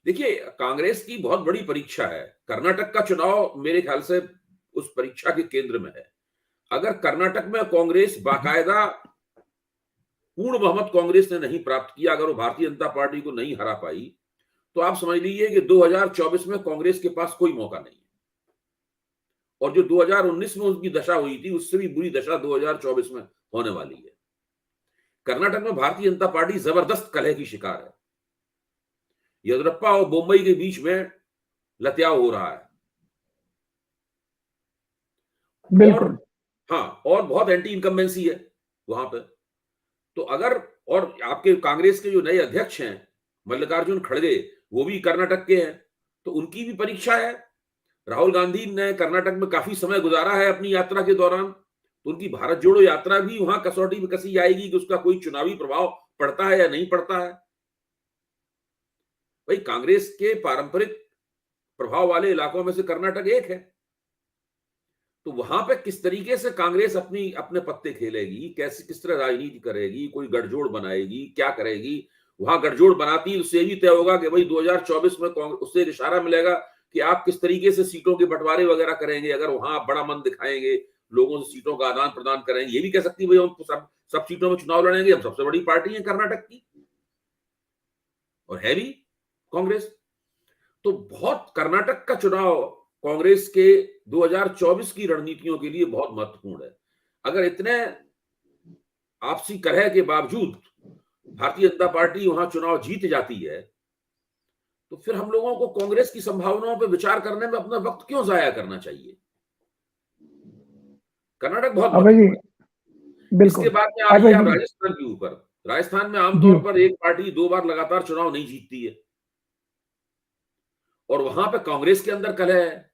देखिए, कांग्रेस की बहुत बड़ी परीक्षा है। कर्नाटक का चुनाव मेरे ख्याल से उस परीक्षा के केंद्र में है। अगर कर्नाटक में कांग्रेस बाकायदा पूर्ण बहुमत कांग्रेस ने नहीं प्राप्त किया, अगर वो भारतीय जनता पार्टी को नहीं हरा पाई, तो आप समझ लीजिए कि 2024 में कांग्रेस के पास कोई मौका नहीं है। और जो 2019 में उसकी दशा हुई थी, उससे भी बुरी दशा 2024 में होने वाली है। कर्नाटक में भारतीय जनता पार्टी जबरदस्त कलह की शिकार है। येदियुरप्पा और बोम्मई के बीच में लत्याव हो रहा है। और बिल्कुल। हाँ, और बहुत एंटी इनकम्बेंसी है वहां पे। तो अगर, और आपके कांग्रेस के जो नए अध्यक्ष हैं मल्लिकार्जुन खड़गे, वो भी कर्नाटक के हैं, तो उनकी भी परीक्षा है। राहुल गांधी ने कर्नाटक में काफी समय गुजारा है अपनी यात्रा के दौरान, तो उनकी भारत जोड़ो यात्रा भी वहां कसौटी में कसी जाएगी कि उसका कोई चुनावी प्रभाव पड़ता है या नहीं पड़ता है। भाई, कांग्रेस के पारंपरिक प्रभाव वाले इलाकों में से कर्नाटक एक है। तो वहां पे किस तरीके से कांग्रेस अपनी अपने पत्ते खेलेगी, कैसे किस तरह राजनीति करेगी, कोई गठजोड़ बनाएगी, क्या करेगी। वहां गठजोड़ बनाती है, उससे भी तय होगा कि भाई 2024 में कांग्रेस, उससे एक इशारा मिलेगा कि आप किस तरीके से सीटों के बंटवारे वगैरह करेंगे। अगर वहां आप बड़ा मन दिखाएंगे, लोगों से सीटों का आदान प्रदान करेंगे, ये भी कह सकती है भाई हम सब सीटों में चुनाव लड़ेंगे, हम सबसे बड़ी पार्टी है कर्नाटक की, और है भी कांग्रेस। तो बहुत, कर्नाटक का चुनाव कांग्रेस के 2024 की रणनीतियों के लिए बहुत महत्वपूर्ण है। अगर इतने आपसी कलह के बावजूद भारतीय जनता पार्टी वहां चुनाव जीत जाती है, तो फिर हम लोगों को कांग्रेस की संभावनाओं पर विचार करने में अपना वक्त क्यों जाया करना चाहिए। कर्नाटक बहुत अभय जी, महत्वपूर्ण है। इसके बिल्कुल। बाद में आइए अभय आप जी। राजस्थान के ऊपर। राजस्थान में जी। आमतौर पर एक पार्टी 2 बार लगातार चुनाव नहीं जीतती है, और वहां पे कांग्रेस के अंदर कलह है।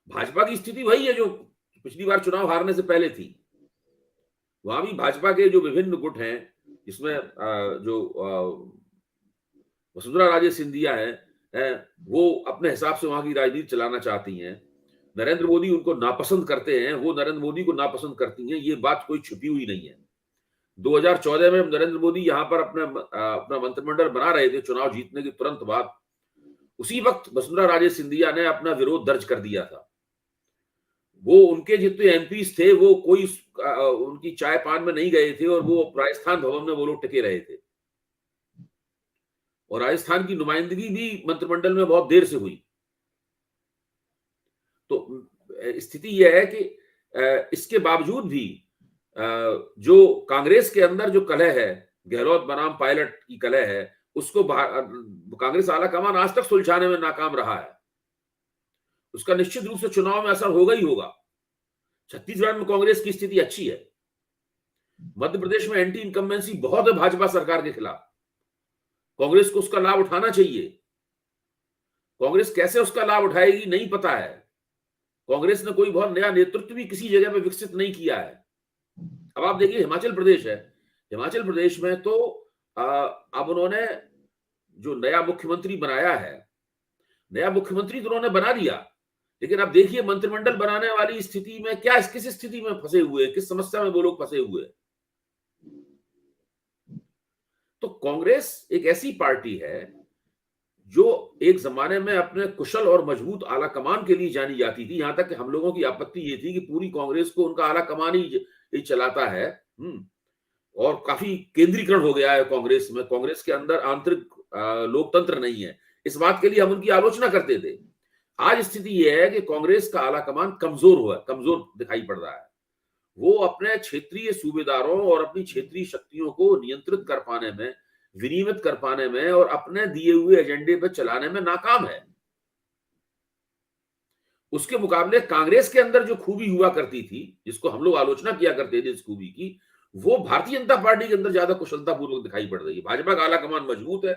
भाजपा की स्थिति वही है जो पिछली बार चुनाव हारने से पहले थी। वहां भी भाजपा के जो विभिन्न गुट हैं, जिसमें जो वसुंधरा राजे सिंधिया है, वो अपने हिसाब से वहां की राजनीति चलाना चाहती हैं। नरेंद्र मोदी उनको नापसंद करते हैं, वो नरेंद्र मोदी को नापसंद करती हैं। ये बात कोई छुपी हुई नहीं है। 2014 में नरेंद्र मोदी यहाँ पर अपना मंत्रिमंडल बना रहे थे चुनाव जीतने के तुरंत बाद, उसी वक्त वसुंधरा राजे सिंधिया ने अपना विरोध दर्ज कर दिया था। वो, उनके जितने एमपीज थे, वो कोई उनकी चाय पान में नहीं गए थे, और वो राजस्थान भवन में वो लोग टिके रहे थे। और राजस्थान की नुमाइंदगी भी मंत्रिमंडल में बहुत देर से हुई। तो स्थिति यह है कि इसके बावजूद भी जो कांग्रेस के अंदर जो कलह है, गहलोत बनाम पायलट की कलह है, उसको कांग्रेस आला कमान आज तक सुलझाने में नाकाम रहा है। उसका निश्चित रूप से चुनाव में असर होगा ही होगा। छत्तीसगढ़ में कांग्रेस की स्थिति अच्छी है। मध्य प्रदेश में एंटी इनकम्बेंसी बहुत है भाजपा सरकार के खिलाफ। कांग्रेस को उसका लाभ उठाना चाहिए। कांग्रेस कैसे उसका लाभ उठाएगी नहीं पता है। कांग्रेस ने कोई बहुत नया नेतृत्व भी किसी जगह पे विकसित नहीं किया है। अब आप देखिए, हिमाचल प्रदेश है। हिमाचल प्रदेश में तो अब उन्होंने जो नया मुख्यमंत्री बनाया है, नया मुख्यमंत्री तो उन्होंने बना दिया, लेकिन अब देखिए मंत्रिमंडल बनाने वाली स्थिति में क्या, किस स्थिति में फंसे हुए, किस समस्या में वो लोग फंसे हुए। तो कांग्रेस एक ऐसी पार्टी है जो एक जमाने में अपने कुशल और मजबूत आला कमान के लिए जानी जाती थी। यहां तक कि हम लोगों की आपत्ति ये थी कि पूरी कांग्रेस को उनका आला कमान ही चलाता है। और काफी केंद्रीकरण हो गया है कांग्रेस में। कांग्रेस के अंदर आंतरिक लोकतंत्र नहीं है। इस बात के लिए हम उनकी आलोचना करते थे। आज स्थिति यह है कि कांग्रेस का आला कमान कमजोर दिखाई पड़ रहा है। वो अपने क्षेत्रीय सूबेदारों और अपनी क्षेत्रीय शक्तियों को नियंत्रित कर पाने में, विनियमित कर पाने में और अपने दिए हुए एजेंडे पर चलाने में नाकाम है। उसके मुकाबले कांग्रेस के अंदर जो खूबी हुआ करती थी, जिसको हम लोग आलोचना किया करते थे इस खूबी की, वो भारतीय जनता पार्टी के अंदर ज्यादा कुशलतापूर्वक दिखाई पड़ रही है। भाजपा का आला कमान मजबूत है।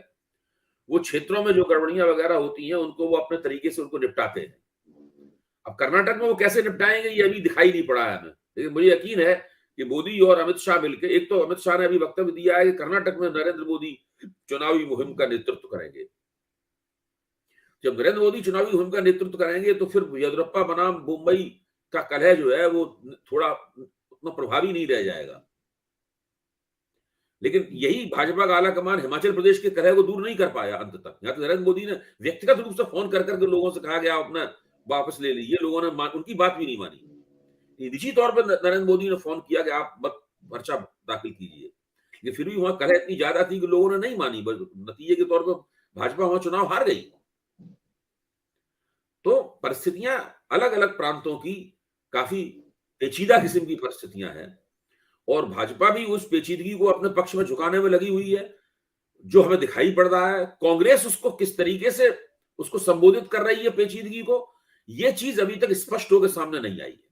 वो क्षेत्रों में जो गड़बड़ियां वगैरह होती हैं, उनको वो अपने तरीके से उनको निपटाते हैं। अब कर्नाटक में वो कैसे निपटाएंगे ये अभी दिखाई नहीं पड़ा है हमें, लेकिन मुझे यकीन है कि मोदी और अमित शाह मिलकर, एक तो अमित शाह ने अभी वक्तव्य दिया है कि कर्नाटक में नरेंद्र मोदी चुनावी मुहिम का नेतृत्व करेंगे। जब नरेंद्र मोदी चुनावी मुहिम का नेतृत्व करेंगे तो फिर येदियुरप्पा बनाम मुंबई का कलह जो है वो थोड़ा उतना प्रभावी नहीं रह जाएगा। लेकिन यही भाजपा का आला कमान हिमाचल प्रदेश के कलह को दूर नहीं कर पाया अंत तक। यहाँ तो नरेंद्र मोदी ने व्यक्तिगत रूप से फोन कर करके लोगों से कहा कि आप अपना वापस ले लीजिए, लोगों ने उनकी बात भी नहीं मानी। निजी तौर पर नरेंद्र मोदी ने फोन किया कि आप मत पर्चा दाखिल कीजिए, लेकिन फिर भी वहां कलह इतनी ज्यादा थी कि लोगों ने नहीं मानी। नतीजे के तौर पर भाजपा वहां चुनाव हार गई। तो परिस्थितियां अलग अलग प्रांतों की काफी पेचीदा किस्म की परिस्थितियां हैं, और भाजपा भी उस पेचीदगी को अपने पक्ष में झुकाने में लगी हुई है, जो हमें दिखाई पड़ रहा है। कांग्रेस उसको किस तरीके से उसको संबोधित कर रही है पेचीदगी को, यह चीज अभी तक स्पष्ट होकर सामने नहीं आई है।